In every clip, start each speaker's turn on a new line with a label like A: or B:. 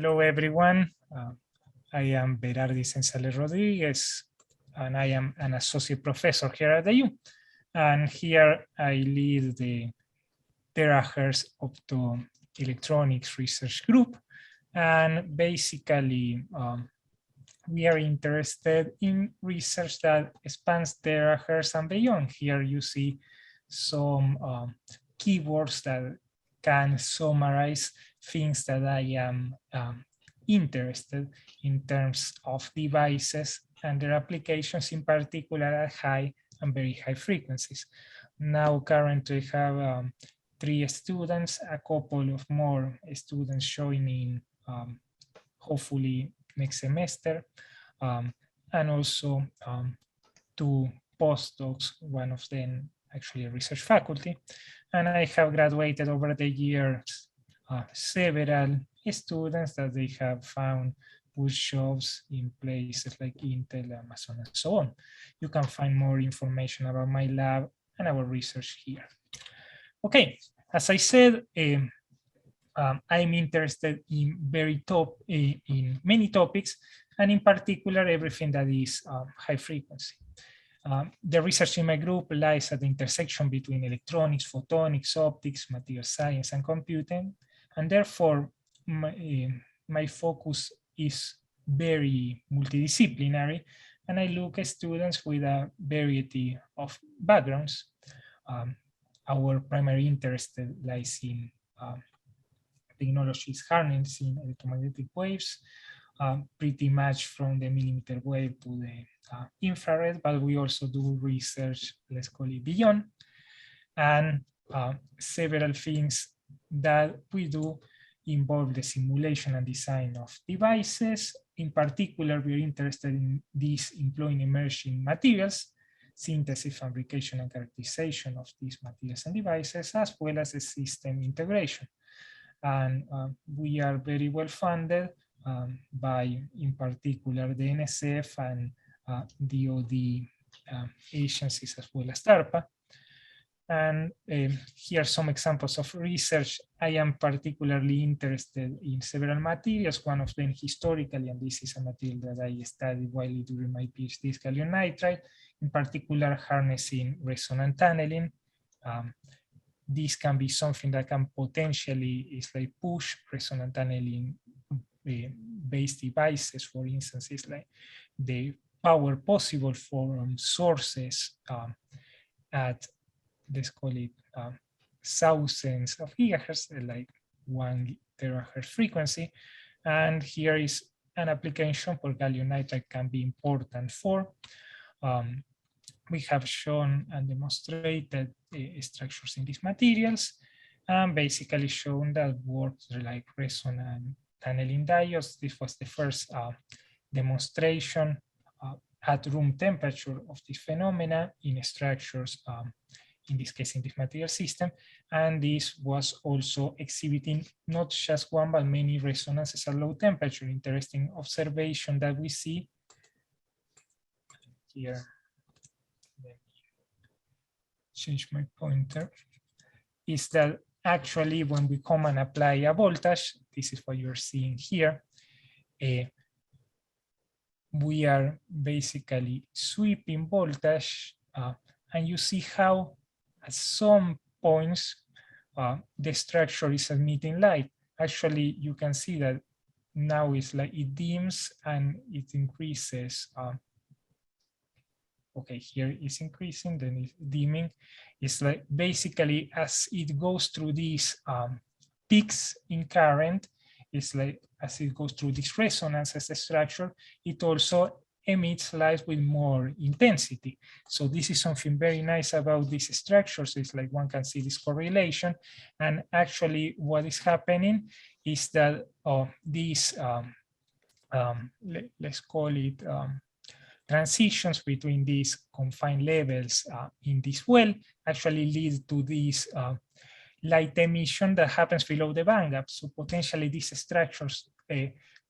A: Hello, everyone. I am Berardi Sensale-Rodriguez, and I am an associate professor here at the U. And here I lead the Terahertz Optoelectronics research group. And basically, we are interested in research that spans terahertz and beyond. Here you see some keywords that can summarize things that I am interested in terms of devices and their applications, in particular at high and very high frequencies. Now currently have 3 students, a couple of more students joining hopefully next semester, and also 2 postdocs, one of them actually a research faculty. And I have graduated over the years several students that they have found good jobs in places like Intel, Amazon, and so on. You can find more information about my lab and our research here. Okay, as I said, I'm interested in in many topics, and in particular everything that is high frequency. The research in my group lies at the intersection between electronics, photonics, optics, material science, and computing, and therefore my focus is very multidisciplinary, and I look at students with a variety of backgrounds. Our primary interest lies in technologies harnessing electromagnetic waves, pretty much from the millimeter wave to the infrared, but we also do research, let's call it beyond, and several things that we do involve the simulation and design of devices. In particular, we're interested in these employing emerging materials, synthesis, fabrication, and characterization of these materials and devices, as well as the system integration. And we are very well funded by, in particular, the NSF and DoD agencies, as well as DARPA. And here are some examples of research. I am particularly interested in several materials, one of them historically, and this is a material that I studied widely during my PhD, is gallium nitride, in particular harnessing resonant tunneling. This can be something that can potentially push resonant tunneling based devices, for instance, is like the power possible for sources at, let's call it thousands of gigahertz, like 1 terahertz frequency. And here is an application where gallium nitride can be important for. We have shown and demonstrated structures in these materials, and basically shown that works like resonant tunneling diodes. This was the first demonstration at room temperature of this phenomena in structures, in this case in this material system. And this was also exhibiting not just one, but many resonances at low temperature. Interesting observation that we see here. Let me change my pointer. Is that actually when we come and apply a voltage, this is what you're seeing here, we are basically sweeping voltage, and you see how at some points the structure is emitting light. Actually, you can see that now it's like it dims and it increases. Okay, here it's increasing, then it's dimming. It's like basically as it goes through these peaks in current, it's like as it goes through this resonance as a structure, it also emits light with more intensity. So this is something very nice about these structures. It's like one can see this correlation. And actually what is happening is that these, let's call it, transitions between these confined levels in this well actually lead to this light emission that happens below the band gap. So potentially these structures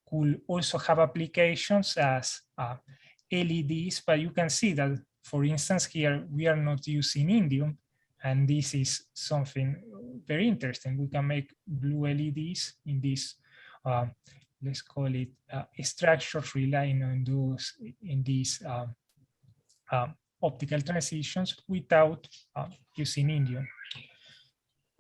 A: could also have applications as LEDs, but you can see that, for instance, here we are not using indium, and this is something very interesting. We can make blue LEDs in this let's call it, structures relying on those in these optical transitions without using indium.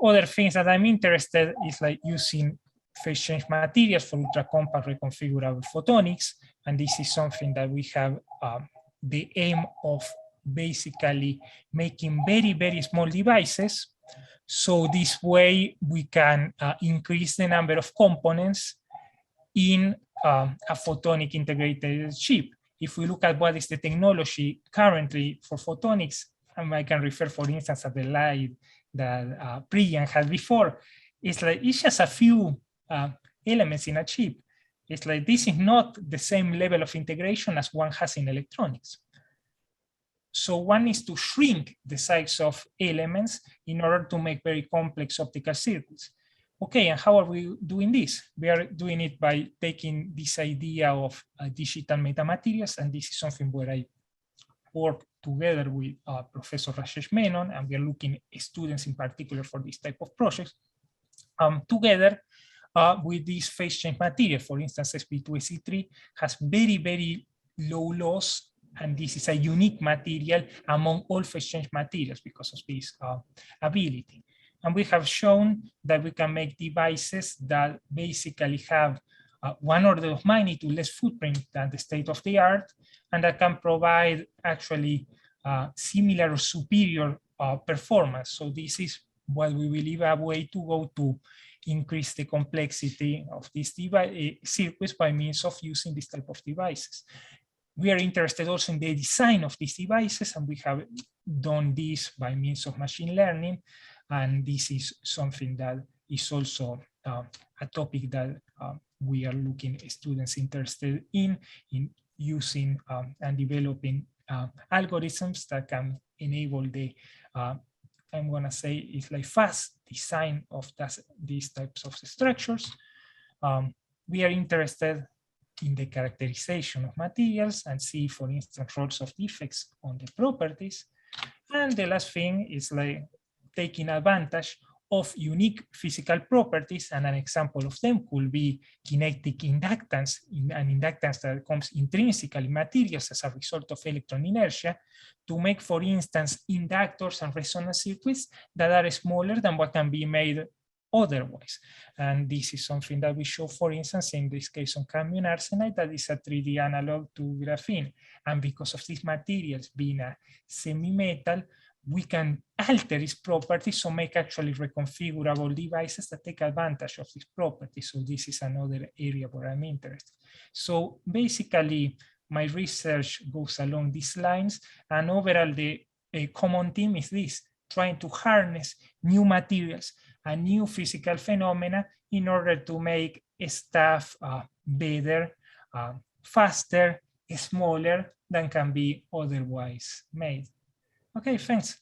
A: Other things that I'm interested is like using phase change materials for ultra-compact reconfigurable photonics. And this is something that we have the aim of basically making very, very small devices. So this way we can increase the number of components in a photonic integrated chip. If we look at what is the technology currently for photonics, and I can refer, for instance, at the slide that Priyan had before, it's just a few elements in a chip. It's like this is not the same level of integration as one has in electronics. So one needs to shrink the size of elements in order to make very complex optical circuits. Okay, and how are we doing this? We are doing it by taking this idea of digital metamaterials, and this is something where I work together with Professor Rajesh Menon, and we are looking at students in particular for this type of projects, together with this phase change material. For instance, sp2-SE3 has very, very low loss, and this is a unique material among all phase change materials because of this ability. And we have shown that we can make devices that basically have one order of magnitude less footprint than the state of the art, and that can provide actually similar or superior performance. So this is what we believe a way to go to increase the complexity of these circuits by means of using this type of devices. We are interested also in the design of these devices, and we have done this by means of machine learning. And this is something that is also a topic that we are looking at students interested in using and developing algorithms that can enable the, I'm gonna say, it's like fast design of these types of structures. We are interested in the characterization of materials and see, for instance, roles of defects on the properties. And the last thing is like taking advantage of unique physical properties, and an example of them could be kinetic inductance, an inductance that comes intrinsically in materials as a result of electron inertia, to make, for instance, inductors and resonance circuits that are smaller than what can be made otherwise. And this is something that we show, for instance, in this case on cadmium arsenide, that is a 3D analog to graphene. And because of these materials being a semi-metal, we can alter its properties, so make actually reconfigurable devices that take advantage of these properties. So this is another area where I'm interested. So basically, my research goes along these lines, and overall the common theme is this: trying to harness new materials and new physical phenomena in order to make stuff better, faster, smaller than can be otherwise made. Okay, thanks.